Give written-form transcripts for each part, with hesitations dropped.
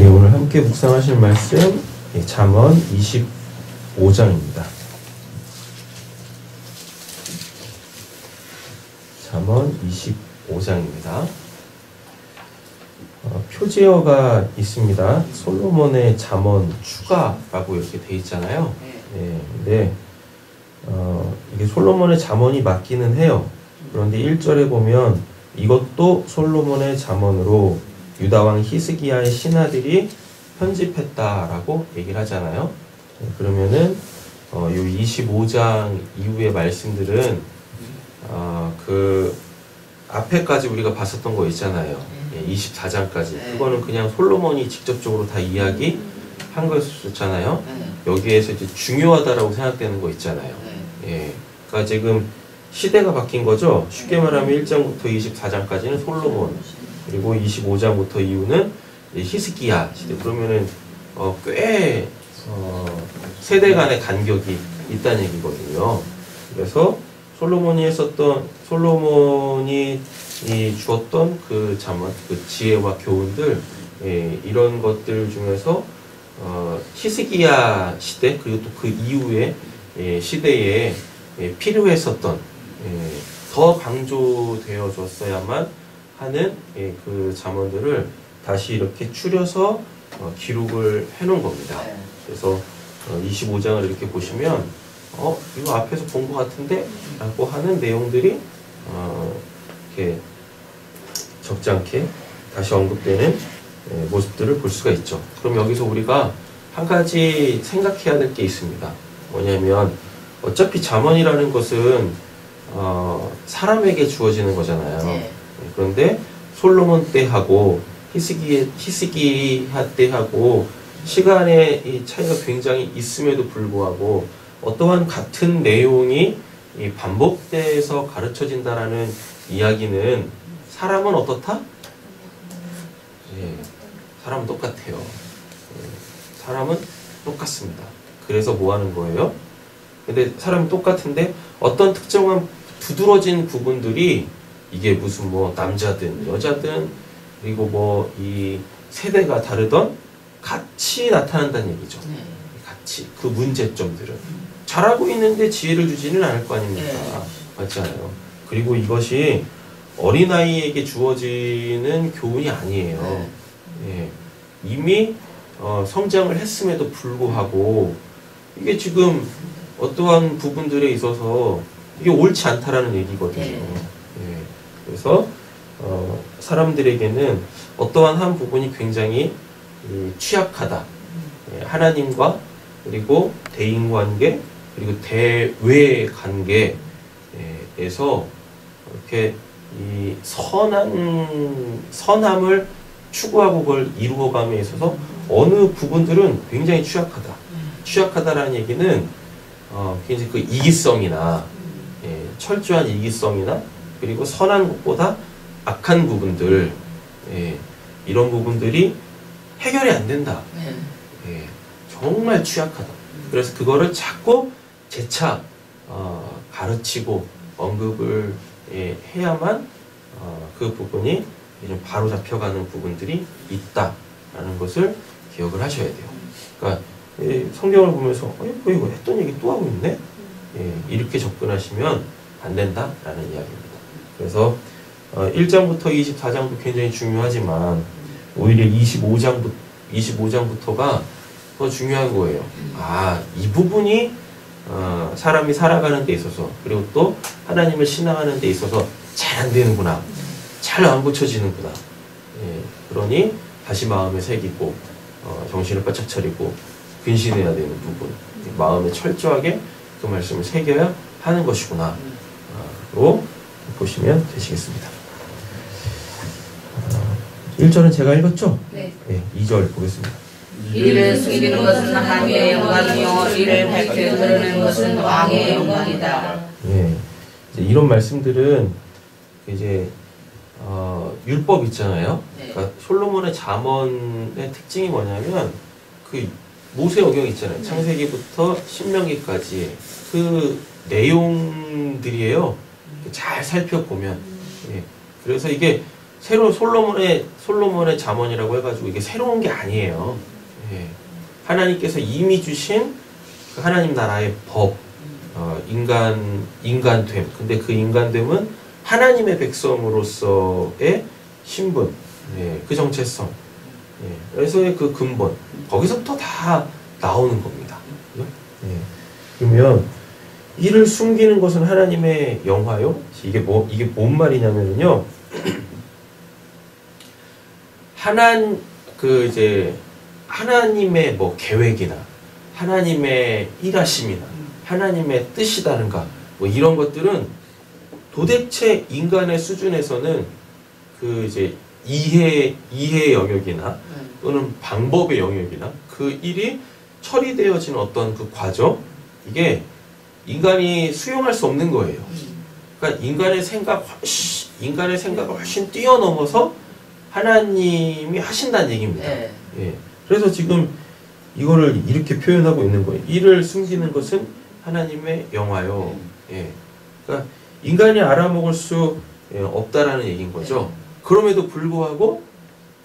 예, 오늘 함께 묵상하실 말씀 잠언 25장입니다. 잠언 25장입니다. 표제어가 있습니다. 솔로몬의 잠언 추가라고 이렇게 돼 있잖아요. 예, 근데 이게 솔로몬의 잠언이 맞기는 해요. 그런데 1절에 보면 이것도 솔로몬의 잠언으로 유다왕 히스기야의 신하들이 편집했다라고 얘기를 하잖아요. 그러면은 요 25장 이후의 말씀들은 그 앞에까지 우리가 봤었던 거 있잖아요. 24장까지. 그거는 그냥 솔로몬이 직접적으로 다 이야기한 거였잖아요. 여기에서 이제 중요하다라고 생각되는 거 있잖아요. 예. 그러니까 지금 시대가 바뀐 거죠. 쉽게 말하면 1장부터 24장까지는 솔로몬, 그리고 25장부터 이후는 히스기야 시대. 그러면은 꽤 세대 간의 간격이 있다는 얘기거든요. 그래서 솔로몬이 주었던 그 잠언, 그 지혜와 교훈들, 이런 것들 중에서 히스기야 시대, 그리고 또 그 이후의 시대에 필요했었던, 더 강조되어졌어야만 하는 그 잠언들을 다시 이렇게 추려서 기록을 해놓은 겁니다. 그래서 25장을 이렇게 보시면 이거 앞에서 본 것 같은데? 라고 하는 내용들이 이렇게 적지 않게 다시 언급되는 모습들을 볼 수가 있죠. 그럼 여기서 우리가 한 가지 생각해야 될 게 있습니다. 뭐냐면 어차피 잠언이라는 것은 사람에게 주어지는 거잖아요. 그런데 솔로몬 때하고 히스기야 때하고 시간의 이 차이가 굉장히 있음에도 불구하고 어떠한 같은 내용이 반복돼서 가르쳐진다라는 이야기는 사람은 어떻다? 사람은 똑같아요. 사람은 똑같습니다. 그래서 뭐 하는 거예요? 근데 사람이 똑같은데 어떤 특정한 두드러진 부분들이 이게 무슨 뭐 남자든 여자든 그리고 뭐 이 세대가 다르던 같이 나타난다는 얘기죠. 같이 그 문제점들은 잘하고 있는데 지혜를 주지는 않을 거 아닙니까? 맞지 않아요? 그리고 이것이 어린아이에게 주어지는 교훈이 아니에요. 이미 성장을 했음에도 불구하고 이게 지금 어떠한 부분들에 있어서 이게 옳지 않다라는 얘기거든요. 그래서 사람들에게는 어떠한 한 부분이 굉장히 취약하다. 하나님과 그리고 대인관계 그리고 대외 관계에서 이렇게 이 선함을 추구하고 그걸 이루어감에 있어서 어느 부분들은 굉장히 취약하다. 취약하다라는 얘기는 굉장히 그 이기성이나 철저한 이기성이나 그리고 선한 것보다 악한 부분들, 이런 부분들이 해결이 안 된다. 정말 취약하다. 그래서 그거를 자꾸 재차 가르치고 언급을 해야만 그 부분이 바로 잡혀가는 부분들이 있다라는 것을 기억을 하셔야 돼요. 그러니까 성경을 보면서 뭐 이거 했던 얘기 또 하고 있네? 이렇게 접근하시면 안 된다라는 이야기입니다. 그래서 1장부터 24장도 굉장히 중요하지만 오히려 25장부터가 더 중요한 거예요. 이 부분이 사람이 살아가는 데 있어서 그리고 또 하나님을 신앙하는 데 있어서 잘 안 되는구나. 잘 안 고쳐지는구나. 그러니 다시 마음에 새기고 정신을 바짝 차리고 근신해야 되는 부분, 마음에 철저하게 그 말씀을 새겨야 하는 것이구나 로 보시면 되시겠습니다. 1절은 제가 읽었죠? 네. 2절 보겠습니다. 이를 숨기는 것은 하나님의 영광이요 이를 밝혀 드러내는 것은 왕의 영광이다. 이제 이런 말씀들은 이제 율법 있잖아요. 그러니까 솔로몬의 잠언의 특징이 뭐냐면 그 모세오경 있잖아요. 창세기부터 신명기까지 그 내용들이에요. 잘 살펴보면. 그래서 이게 솔로몬의 잠언이라고 해가지고 이게 새로운 게 아니에요. 예. 하나님께서 이미 주신 그 하나님 나라의 법, 인간됨. 근데 그 인간됨은 하나님의 백성으로서의 신분, 예, 그 정체성. 예, 그래서의 그 근본, 거기서부터 다 나오는 겁니다. 예. 그러면 이를 숨기는 것은 하나님의 영화요? 이게 뭔 말이냐면요. 하나님의 뭐 계획이나 하나님의 일하심이나 하나님의 뜻이다는가 뭐 이런 것들은 도대체 인간의 수준에서는 그 이제 이해 영역이나 또는 방법의 영역이나 그 일이 처리되어지는 어떤 그 과정, 이게 인간이 수용할 수 없는 거예요. 그러니까 인간의 생각을 훨씬 뛰어넘어서 하나님이 하신다는 얘기입니다. 네. 예. 그래서 지금 이거를 이렇게 표현하고 있는 거예요. 이를 숨기는 것은 하나님의 영화요. 예. 그러니까 인간이 알아먹을 수 없다라는 얘기인 거죠. 그럼에도 불구하고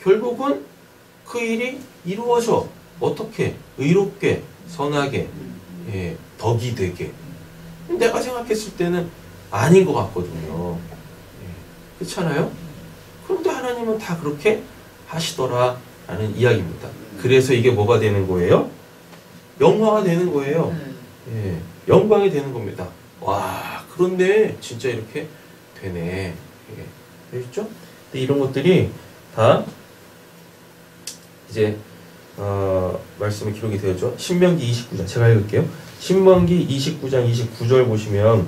결국은 그 일이 이루어져. 어떻게? 의롭게, 선하게, 예, 덕이 되게. 내가 생각했을 때는 아닌 것 같거든요. 예. 그렇잖아요? 그런데 하나님은 다 그렇게 하시더라 라는 이야기입니다. 그래서 이게 뭐가 되는 거예요? 영화가 되는 거예요. 예, 영광이 되는 겁니다. 와, 그런데 진짜 이렇게 되네. 예, 되셨죠? 근데 이런 것들이 다 이제 말씀이 기록이 되었죠. 신명기 29장 제가 읽을게요. 신명기 29장 29절 보시면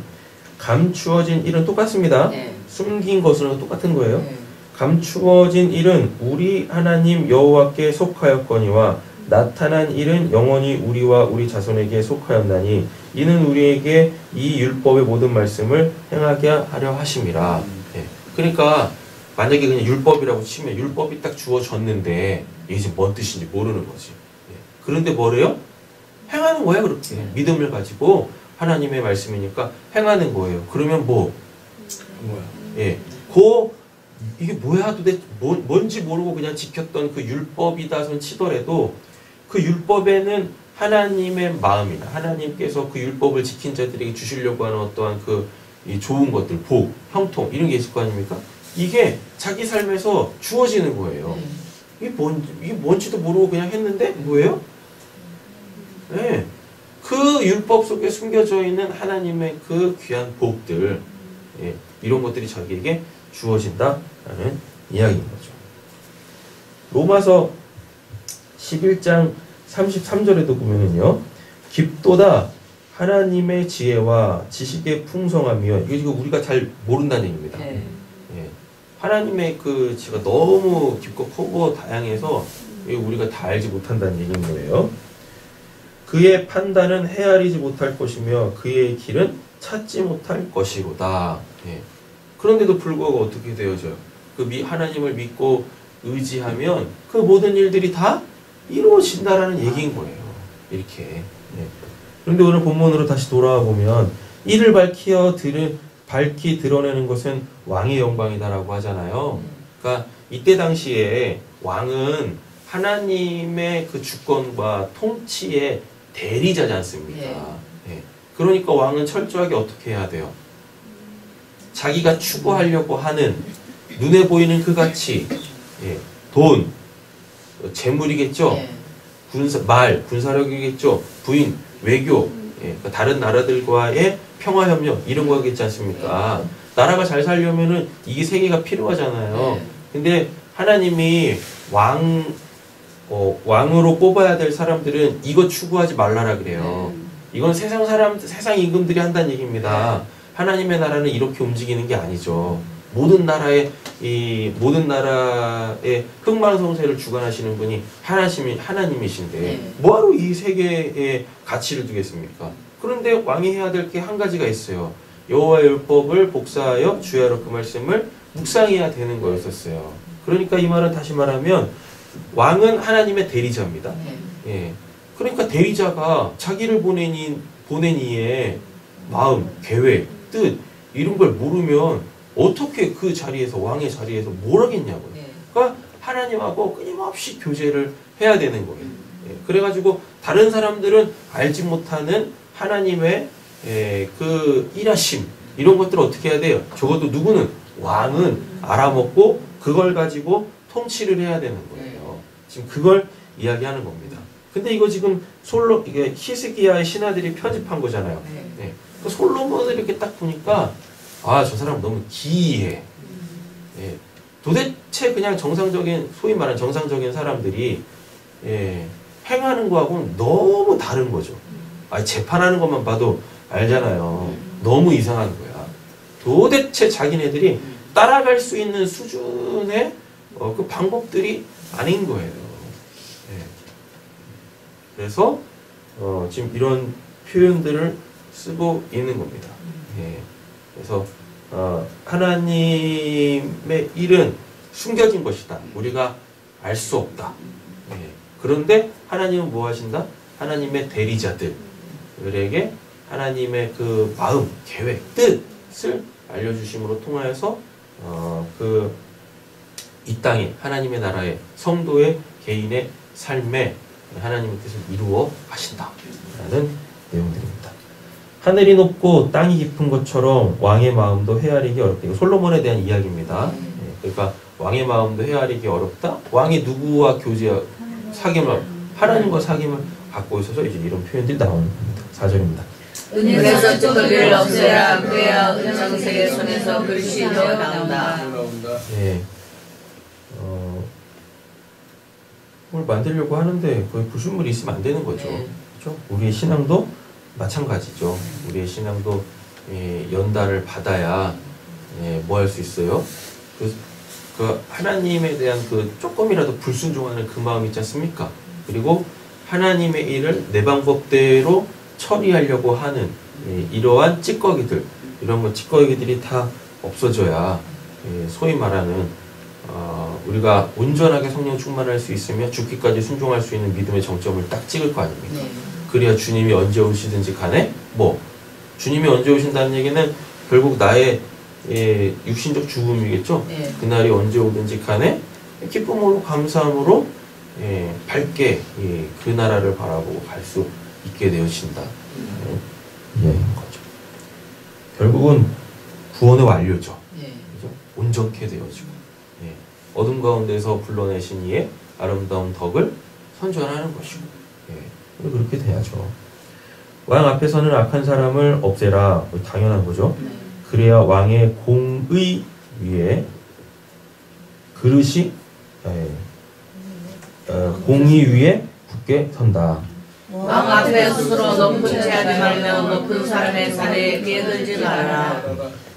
감추어진 일은 똑같습니다. 네. 숨긴 것은 똑같은 거예요. 네. 감추어진 일은 우리 하나님 여호와께 속하였거니와 나타난 일은 영원히 우리와 우리 자손에게 속하였나니 이는 우리에게 이 율법의 모든 말씀을 행하게 하려 하심이라. 예. 그러니까 만약에 그냥 율법이라고 치면 율법이 딱 주어졌는데 이게 지금 뭔 뜻인지 모르는 거지. 예. 그런데 뭐래요? 행하는 거야 그렇게. 믿음을 가지고 하나님의 말씀이니까 행하는 거예요. 그러면 뭐야? 예. 이게 뭐야 도대체 뭔지 모르고 그냥 지켰던 그 율법이다 치더라도 그 율법에는 하나님의 마음이나 하나님께서 그 율법을 지킨 자들에게 주시려고 하는 어떠한 이 좋은 것들, 복, 형통 이런 게 있을 거 아닙니까? 이게 자기 삶에서 주어지는 거예요. 이게 뭔지도 모르고 그냥 했는데 뭐예요? 네. 그 율법 속에 숨겨져 있는 하나님의 그 귀한 복들, 예, 이런 것들이 자기에게 주어진다라는 이야기인 거죠. 로마서 11장 33절에도 보면은요, 깊도다 하나님의 지혜와 지식의 풍성함이요. 이거 지금 우리가 잘 모른다는 얘기입니다. 네. 예. 하나님의 그 지혜가 너무 깊고 크고 다양해서 우리가 다 알지 못한다는 얘기인 거예요. 그의 판단은 헤아리지 못할 것이며 그의 길은 찾지 못할 것이로다. 예. 그런데도 불구하고 어떻게 되어져요? 하나님을 믿고 의지하면 그 모든 일들이 다 이루어진다라는 얘기인 거예요. 이렇게. 예. 그런데 오늘 본문으로 다시 돌아와 보면 이를 밝히 드러내는 것은 왕의 영광이다라고 하잖아요. 그러니까 이때 당시에 왕은 하나님의 그 주권과 통치의 대리자지 않습니까? 예. 그러니까 왕은 철저하게 어떻게 해야 돼요? 자기가 추구하려고 하는 눈에 보이는 그 가치, 예, 돈, 재물이겠죠. 군사력이겠죠. 부인, 외교, 예, 그러니까 다른 나라들과의 평화 협력 이런 거겠지 않습니까? 나라가 잘 살려면은 이게 세 개가 필요하잖아요. 근데 하나님이 왕으로 뽑아야 될 사람들은 이거 추구하지 말라라 그래요. 이건 세상 임금들이 한다는 얘기입니다. 하나님의 나라는 이렇게 움직이는 게 아니죠. 모든 나라의 흥망성쇠를 주관하시는 분이 하나님이신데 뭐하러 이 세계에 가치를 두겠습니까? 그런데 왕이 해야 될 게 한 가지가 있어요. 여호와의 율법을 복사하여 주야로 그 말씀을 묵상해야 되는 거였었어요. 그러니까 이 말은 다시 말하면 왕은 하나님의 대리자입니다. 예. 그러니까 대리자가 자기를 보낸 이의 마음, 계획, 뜻 이런 걸 모르면 어떻게 그 자리에서 왕의 자리에서 뭘 하겠냐고요. 네. 그러니까 하나님하고 끊임없이 교제를 해야 되는 거예요. 그래가지고 다른 사람들은 알지 못하는 하나님의 그 일하심 이런 것들을 어떻게 해야 돼요? 적어도 누구는 왕은 알아먹고 그걸 가지고 통치를 해야 되는 거예요. 지금 그걸 이야기하는 겁니다. 근데 이거 지금 이게 히스기야의 신하들이 편집한 거잖아요. 네. 그 솔로몬을 이렇게 딱 보니까 아, 저 사람 너무 기이해. 예. 도대체 그냥 정상적인 소위 말하는 정상적인 사람들이 행하는 거하고는 너무 다른 거죠. 아, 재판하는 것만 봐도 알잖아요. 너무 이상한 거야. 도대체 자기네들이 따라갈 수 있는 수준의 그 방법들이 아닌 거예요. 예. 그래서 지금 이런 표현들을 쓰고 있는 겁니다. 예. 그래서 하나님의 일은 숨겨진 것이다. 우리가 알 수 없다. 예. 그런데 하나님은 뭐 하신다? 하나님의 대리자들에게 하나님의 그 마음, 계획, 뜻을 알려주심으로 통하여서 이 땅에 하나님의 나라의 성도의 개인의 삶에 하나님의 뜻을 이루어 가신다라는 내용들입니다. 하늘이 높고 땅이 깊은 것처럼 왕의 마음도 헤아리기 어렵다. 이거 솔로몬에 대한 이야기입니다. 그러니까 왕의 마음도 헤아리기 어렵다. 왕이 누구와 사귐을 하나님과 사귐을 갖고 있어서 이제 이런 표현들이 나오는 겁니다. 4절입니다. 은에서 쭈꾸리를 없애라. 그래야 은장색의 손에서 글씨 되어 나온다. 예. 뭘 만들려고 하는데 거의 불순물이 있으면 안 되는 거죠. 그렇죠? 우리의 신앙도 마찬가지죠. 우리의 신앙도 연단을 받아야 뭐 할 수 있어요? 그 하나님에 대한 그 조금이라도 불순종하는 그 마음 있지 않습니까? 그리고 하나님의 일을 내 방법대로 처리하려고 하는 이러한 찌꺼기들, 이런 찌꺼기들이 다 없어져야 소위 말하는 우리가 온전하게 성령 충만할 수 있으며 죽기까지 순종할 수 있는 믿음의 정점을 딱 찍을 거 아닙니까? 네. 그래야 주님이 언제 오시든지 간에 주님이 언제 오신다는 얘기는 결국 나의 육신적 죽음이겠죠? 네. 그날이 언제 오든지 간에 기쁨으로 감사함으로 밝게 그 나라를 바라보고 갈 수 있게 되어진다. 거죠. 결국은 구원의 완료죠. 그죠? 온전케 되어지고 어둠 가운데서 불러내신 이의 아름다운 덕을 선전하는 것이고 그렇게 돼야죠. 왕 앞에서는 악한 사람을 없애라. 당연한 거죠. 그래야 왕의 공의 위에 그릇이 공의 위에 굳게 선다. 왕 앞에 스스로 높은 채 하지 말며 높은 사람의 살에 끼어들지 말아라.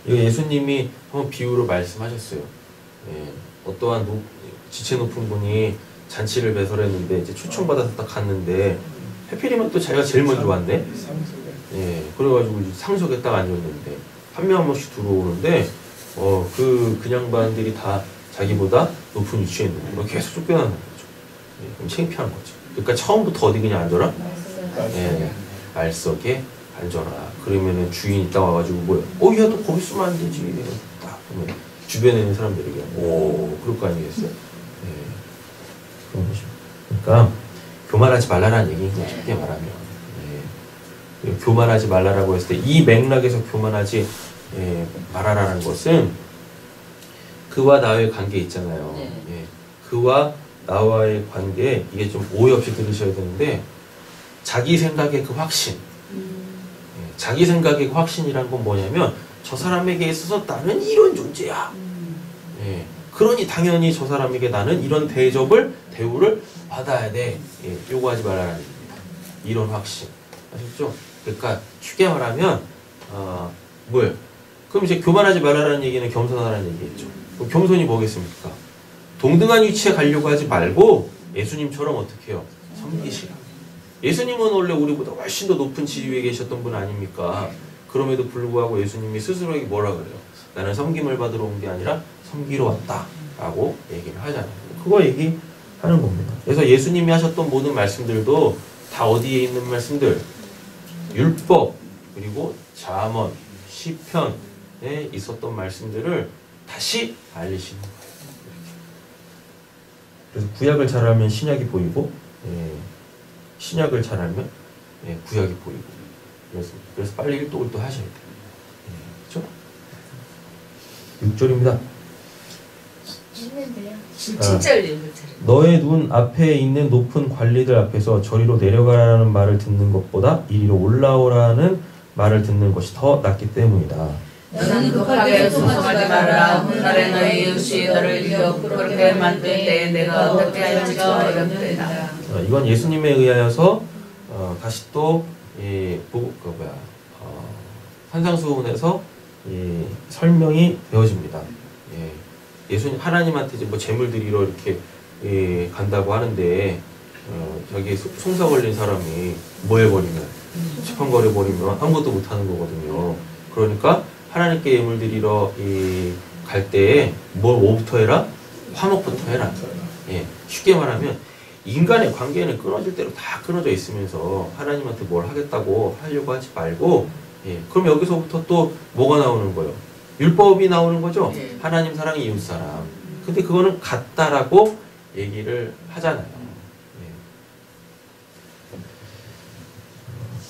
이거 예수님이 한번 비유로 말씀하셨어요. 어떠한 지체 높은 분이 잔치를 배설했는데 이제 초청받아서 딱 갔는데 하필이면 또 자기가 제일 먼저 왔네. 그래가지고 이제 상석에 딱 앉았는데 한 명 한 명씩 들어오는데 그 양반들이 다 자기보다 높은 위치에 있는 거예요. 계속 쫓겨나는 거죠. 그럼 창피한 거죠. 그러니까 처음부터 어디 그냥 앉아라? 말석에 앉아라. 그러면은 주인이 딱 와가지고 뭐야? 야, 너 거기 쓰면 안 되지. 딱 보면 주변에 있는 사람들에게 그럴 거 아니겠어요? 그런 거죠. 그러니까 교만하지 말라라는 얘기인 거죠. 쉽게 말하면. 교만하지 말라라고 했을 때 이 맥락에서 교만하지 말아라라는 것은 그와 나의 관계 있잖아요. 그와 나와의 관계에 이게 좀 오해 없이 들으셔야 되는데 자기 생각의 그 확신 자기 생각의 그 확신이란 건 뭐냐면 저 사람에게 있어서 나는 이런 존재야. 그러니 당연히 저 사람에게 나는 이런 대우를 받아야 돼. 요구하지 말라는 얘기입니다. 이런 확신. 아시죠? 그러니까 쉽게 말하면 그럼 이제 교만하지 말라는 얘기는 겸손하라는 얘기겠죠. 그럼 겸손이 뭐겠습니까? 동등한 위치에 가려고 하지 말고 예수님처럼 어떻게 해요? 섬기시라. 예수님은 원래 우리보다 훨씬 더 높은 지위에 계셨던 분 아닙니까? 그럼에도 불구하고 예수님이 스스로에게 뭐라 그래요? 나는 섬김을 받으러 온 게 아니라 섬기러 왔다 라고 얘기를 하잖아요. 그거 얘기하는 겁니다. 그래서 예수님이 하셨던 모든 말씀들도 다 어디에 있는 말씀들? 율법, 그리고 잠언, 시편, 있었던 말씀들을 다시 알리시는 거예요. 그래서 구약을 잘 알면 신약이 보이고, 신약을 잘 알면 구약이 보이고. 그래서 빨리 일독을 또 하셔야 돼요. 그렇죠? 6절입니다. 진짜 읽을 차례. 너의 눈 앞에 있는 높은 관리들 앞에서 저리로 내려가라는 말을 듣는 것보다 이리로 올라오라는 말을 듣는 것이 더 낫기 때문이다. 너는 급하게 충성하지 말라. 훗날에 너희 이웃이 너를 이겨 그렇게 만들 때 내가 어떻게 할지가 어렵다. 이건 예수님에 의하여서 다시 또 산상수훈에서 설명이 되어집니다. 예수님 하나님한테 이제 뭐 재물 드리러 이렇게 간다고 하는데 저기 송사 걸린 사람이 뭐 해버리면 시판거려 버리면 아무것도 못하는 거거든요. 그러니까 하나님께 예물 드리러 갈 때에 뭐부터 해라? 화목부터 해라. 쉽게 말하면 인간의 관계는 끊어질 대로 다 끊어져 있으면서 하나님한테 뭘 하겠다고 하려고 하지 말고, 그럼 여기서부터 또 뭐가 나오는 거예요? 율법이 나오는 거죠? 하나님 사랑, 이웃 사랑. 근데 그거는 같다라고 얘기를 하잖아요.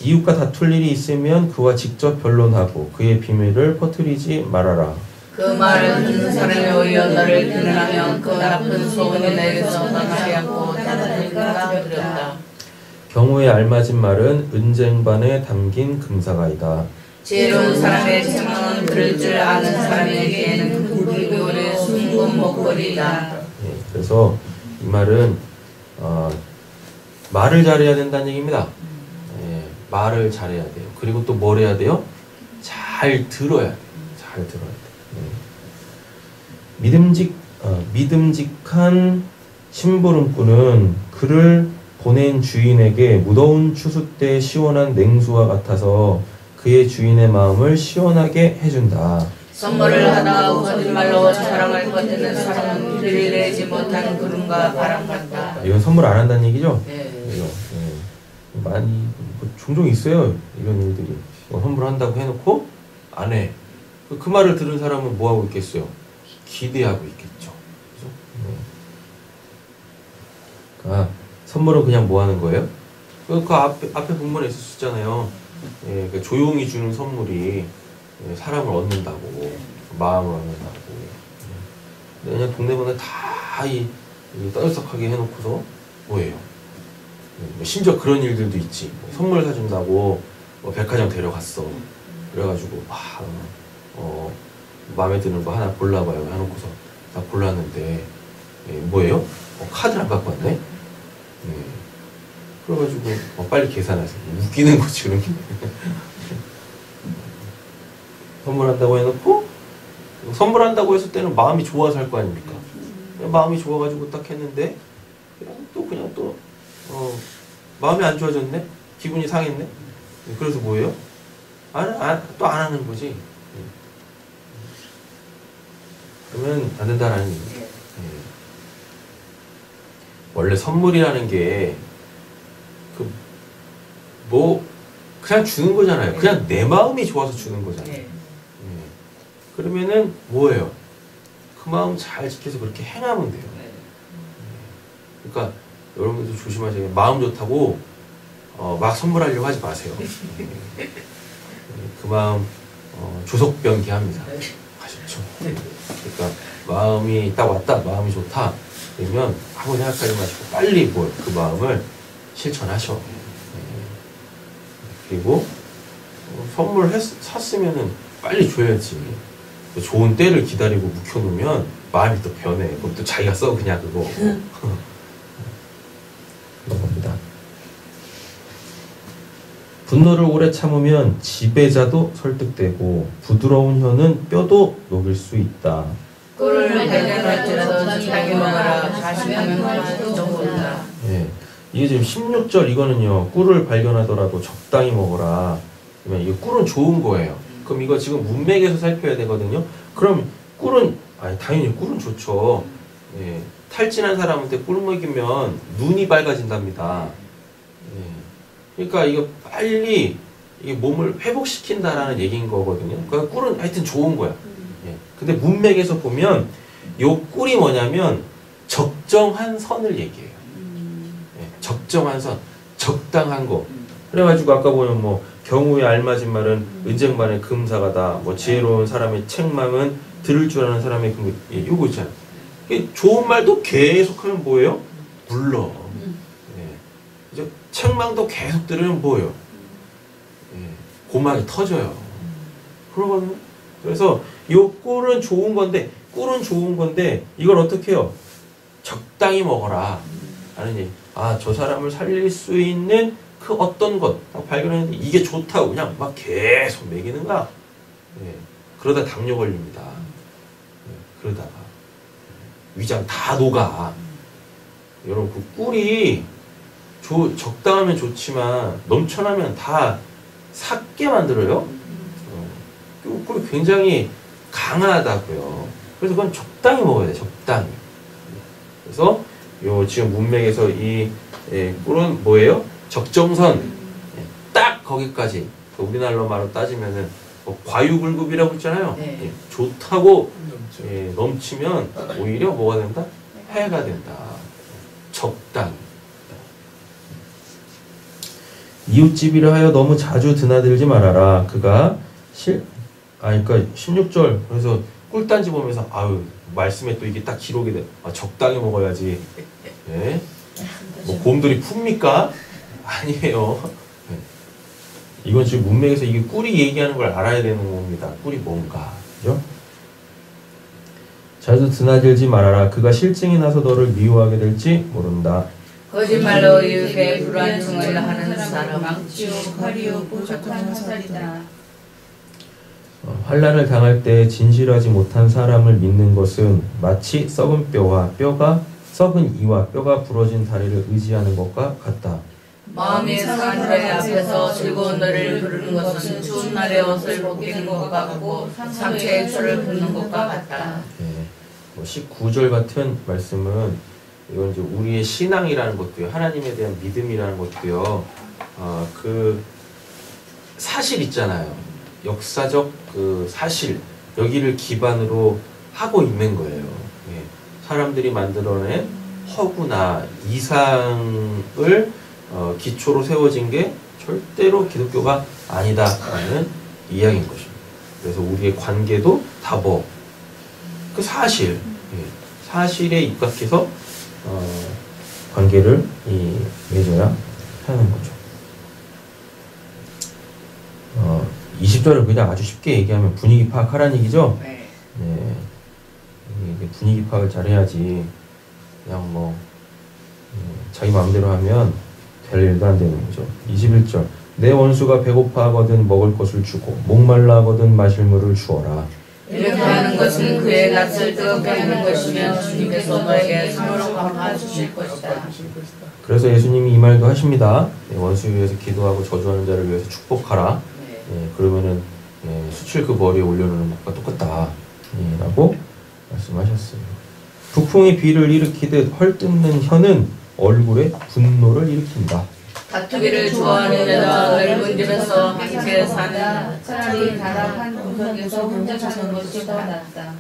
이웃과 다툴 일이 있으면 그와 직접 변론하고 그의 비밀을 퍼뜨리지 말아라. 그 말을 듣는 사람이 오히려 너를 비난하면 그 나쁜 소문이 내게서 떠나지 않고 따라들까 두렵다. 경우에 알맞은 말은 은쟁반에 담긴 금사가이다. 지혜로운 사람의 책망은 들을 줄 아는 사람에게는 굴비울의 숨은 목걸이다. 그래서 이 말은 말을 잘해야 된다는 얘기입니다. 말을 잘해야 돼요. 그리고 또 뭘 해야 돼요? 잘 들어야 돼요. 잘 들어야 돼요. 믿음직한 심부름꾼은 그를 보낸 주인에게 무더운 추수 때 시원한 냉수와 같아서 그의 주인의 마음을 시원하게 해준다. 선물을 하다가 거짓말로 자랑할 것 같은 사람은 비를 내지 못한 구름과 바람 같다. 이건 선물 안 한다는 얘기죠? 네. 많이 종종 있어요. 이런 일들이. 선물한다고 해놓고 안 해. 그 말을 들은 사람은 뭐 하고 있겠어요? 기대하고 있겠죠. 그죠? 선물은 그냥 뭐 하는 거예요? 그 앞에 본문에 있었잖아요. 조용히 주는 선물이 사람을 얻는다고, 마음을 얻는다고. 그냥 동네방네 다 떠들썩하게 해놓고서 뭐예요? 심지어 그런 일들도 있지. 선물 사준다고 백화점 데려갔어. 그래가지고 마음에 드는 거 하나 골라봐요 해놓고서 다 골랐는데 뭐예요? 카드를 안 갖고 왔네? 그래가지고 빨리 계산하세요. 웃기는 거지 그런 게. 선물한다고 해놓고 선물한다고 했을 때는 마음이 좋아서 할 거 아닙니까? 마음이 좋아가지고 딱 했는데 그냥 또 마음이 안 좋아졌네? 기분이 상했네? 그래서 뭐예요? 또 안 하는 거지. 그러면 안 된다라는 얘기예요. 원래 선물이라는 게 그냥 주는 거잖아요. 그냥 내 마음이 좋아서 주는 거잖아요. 그러면은 뭐예요? 그 마음 잘 지켜서 그렇게 행하면 돼요. 그러니까 여러분들도 조심하세요. 마음 좋다고 막 선물하려고 하지 마세요. 그 마음 조석변기합니다. 아셨죠? 그러니까 마음이 딱 왔다, 마음이 좋다 그러면 아무 생각하지 마시고 빨리 그 마음을 실천하셔. 그리고 선물 샀으면은 빨리 줘야지. 좋은 때를 기다리고 묵혀놓으면 마음이 또 변해. 그럼 또 자기가 써 그냥 그거. 그런 겁니다. 분노를 오래 참으면 지배자도 설득되고 부드러운 혀는 뼈도 녹일 수 있다. 꿀을 발견할지라도 적당히 먹어라. 자식하면 맛도 좋다. 이게 지금 16절 이거는요. 꿀을 발견하더라도 적당히 먹어라. 그러면 이거 꿀은 좋은 거예요. 그럼 이거 지금 문맥에서 살펴야 되거든요. 그럼 꿀은 당연히 꿀은 좋죠. 탈진한 사람한테 꿀 먹이면 눈이 밝아진답니다. 그러니까 이거 빨리 이게 몸을 회복시킨다라는 얘기인 거거든요. 그러니까 꿀은 하여튼 좋은 거야. 예. 근데 문맥에서 보면 요 꿀이 뭐냐면 적정한 선을 얘기해요. 예. 적정한 선, 적당한 거. 그래가지고 아까 보면 뭐 경우에 알맞은 말은 은쟁반의 금사가다. 뭐 지혜로운 사람의 책망은 들을 줄 아는 사람의 금. 예, 요거 있잖아요. 좋은 말도 계속하면 뭐예요? 물러. 예. 그죠? 책망도 계속 들으면 뭐예요? 예. 고막이 터져요. 그러거든요. 그래서 요 꿀은 좋은 건데, 이걸 어떻게 해요? 적당히 먹어라. 라는 얘기. 아, 저 사람을 살릴 수 있는 그 어떤 것 딱 발견했는데 이게 좋다고 그냥 막 계속 먹이는가? 예. 그러다 당뇨 걸립니다. 예. 그러다가 위장 다 녹아. 여러분 그 꿀이 적당하면 좋지만 넘쳐나면 다 삭게 만들어요. 꿀이 굉장히 강하다고요. 그래서 그건 적당히 먹어야 돼. 적당히. 그래서 요 지금 문맥에서 이 꿀은 뭐예요? 적정선. 딱 거기까지. 우리나라 말로 따지면은 뭐 과유불급이라고 있잖아요. 네. 좋다고 넘치면 오히려 뭐가 된다? 해가 된다. 적당히. 이웃집이라 하여 너무 자주 드나들지 말아라. 그가 그러니까 16절. 그래서 꿀단지 보면서 아유 말씀에 또 이게 딱 기록이 돼. 아, 적당히 먹어야지. 예? 뭐 곰돌이 풉니까? 아니에요. 예. 이건 지금 문맥에서 이게 꿀이 얘기하는 걸 알아야 되는 겁니다. 꿀이 뭔가. 그죠? 자주 드나들지 말아라. 그가 실증이 나서 너를 미워하게 될지 모른다. 거짓말로 이웃에게 불완충을 하는 사람 망치요 칼이요 뾰족한 화살이다. 환난을 당할 때 진실하지 못한 사람을 믿는 것은 마치 썩은 이와 뼈가 부러진 다리를 의지하는 것과 같다. 마음이 상한 자의 앞에서 즐거운 노래를 부르는 것은 추운 날에 옷을 벗기는 것과 같고 상처에 철을 붓는 것과 같다. 네. 19절 같은 말씀은 이건 이제 우리의 신앙이라는 것도요, 하나님에 대한 믿음이라는 것도요, 그 사실 있잖아요. 역사적 그 사실 여기를 기반으로 하고 있는 거예요. 예. 사람들이 만들어낸 허구나 이상을 기초로 세워진 게 절대로 기독교가 아니다라는 이야기인 것입니다. 그래서 우리의 관계도 다 뭐 그 사실, 사실에 입각해서 관계를 맺어야 하는 거죠. 20절을 그냥 아주 쉽게 얘기하면 분위기 파악하라는 얘기죠. 네. 네. 이게 분위기 파악을 잘해야지 그냥 뭐 자기 마음대로 하면 될 일도 안 되는 거죠. 21절 내 원수가 배고파하거든 먹을 것을 주고 목말라하거든 마실 물을 주어라. 이렇게 하는 것은 그의 낯을 뜨겁게 하는 것이며 주님께서 너에게 선으로 갚아 주실 것이다. 그래서 예수님이 이 말도 하십니다. 원수 위해서 기도하고 저주하는 자를 위해서 축복하라. 그러면은 수칠 그 머리에 올려놓는 것과 똑같다. 라고 말씀하셨어요. 북풍이 비를 일으키듯 헐뜯는 혀는 얼굴에 분노를 일으킨다. 다투기를 좋아하는 여자 넓은 집에서 함께 사는 차라리 다락한 구석에서 혼자 사는 것이 더 낫다.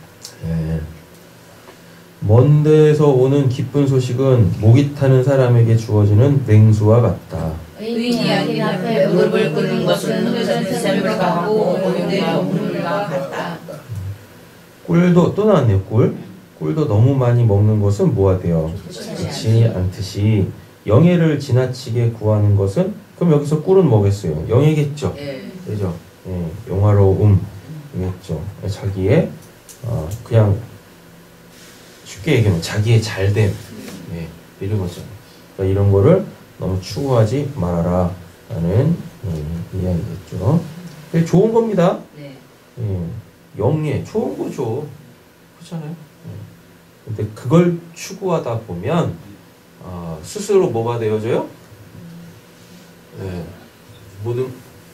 먼 데에서 오는 기쁜 소식은 목이 타는 사람에게 주어지는 냉수와 같다. 의인이 악인 앞에 무릎을 꿇는 것은 흩어진 샘물 같고 오염된 물과 같다. 꿀도 또 나왔네요. 꿀도 너무 많이 먹는 것은 뭐가 돼요? 좋지 않듯이 영예를 지나치게 구하는 것은 그럼 여기서 꿀은 뭐겠어요? 영예겠죠. 그죠? 용화로움이겠죠. 자기의 그냥 쉽게 얘기하면 자기의 잘됨 이런 거죠. 그러니까 이런 거를 너무 추구하지 말아라 라는 이야기겠죠. 좋은 겁니다. 영예 좋은 거죠. 그렇잖아요. 근데 그걸 추구하다 보면 스스로 뭐가 되어져요?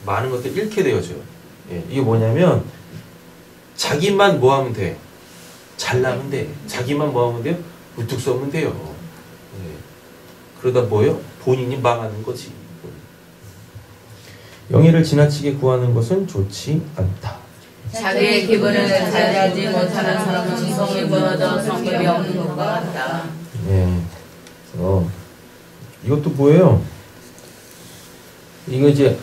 많은 것들 잃게 되어져요. 이게 뭐냐면 자기만 뭐 하면 돼? 잘나면 돼. 자기만 뭐 하면 돼요? 우뚝 서면 돼요. 그러다 뭐예요? 본인이 망하는 거지. 영예를 지나치게 구하는 것은 좋지 않다. 자기의 기분을 자제하지 못하는 사람은 성이 무너져 성품이 없는 것과 같다. 네. 이것도 뭐예요? 이거 이제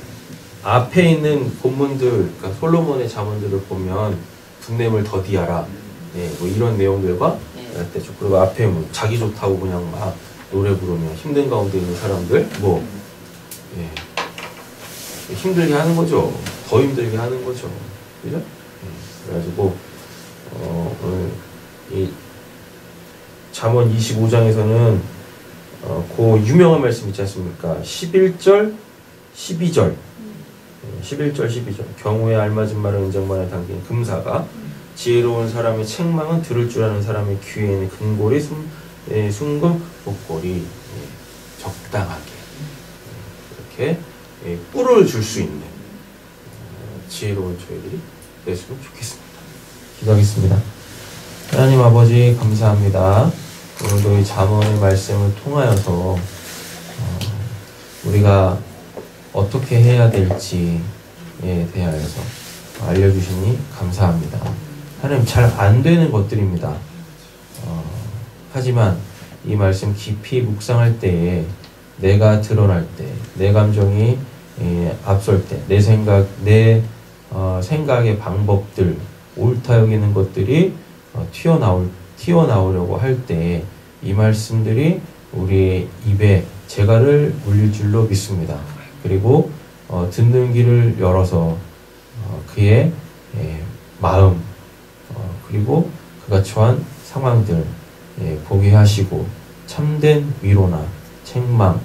앞에 있는 본문들, 그러니까 솔로몬의 잠언들을 보면 분냄을 더디하라, 뭐 이런 내용들과 그리고 앞에 뭐 자기 좋다고 그냥 막 노래 부르며 힘든 가운데 있는 사람들 힘들게 하는 거죠. 더 힘들게 하는 거죠. 그죠? 그래가지고 오늘 이 잠언 25장에서는 그 유명한 말씀 있지 않습니까? 11절, 12절 11절, 12절 경우에 알맞은 말은 은장반에 담긴 금사가 지혜로운 사람의 책망은 들을 줄 아는 사람의 귀에는 금고리 순금 목걸이 적당하게 이렇게 꿀을 줄 수 있는 지혜로운 저희들이 됐으면 좋겠습니다. 기도하겠습니다. 하나님 아버지 감사합니다. 오늘도 이 잠언의 말씀을 통하여서 우리가 어떻게 해야 될지에 대하여서 알려주시니 감사합니다. 하나님 잘 안 되는 것들입니다. 하지만 이 말씀 깊이 묵상할 때에 내가 드러날 때, 내 감정이 앞설 때, 내 생각의 방법들, 옳다 여기는 것들이 튀어나오려고 할 때 이 말씀들이 우리의 입에 재갈을 물릴 줄로 믿습니다. 그리고 듣는 귀를 열어서 그의 마음 그리고 그가 처한 상황들 보게 하시고 참된 위로나 책망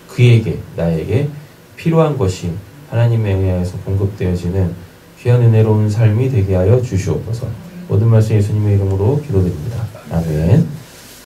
그에게 나에게 필요한 것이 하나님에 의해서 공급되어지는 귀한 은혜로운 삶이 되게 하여 주시옵소서. 모든 말씀 예수님의 이름으로 기도드립니다. 아멘.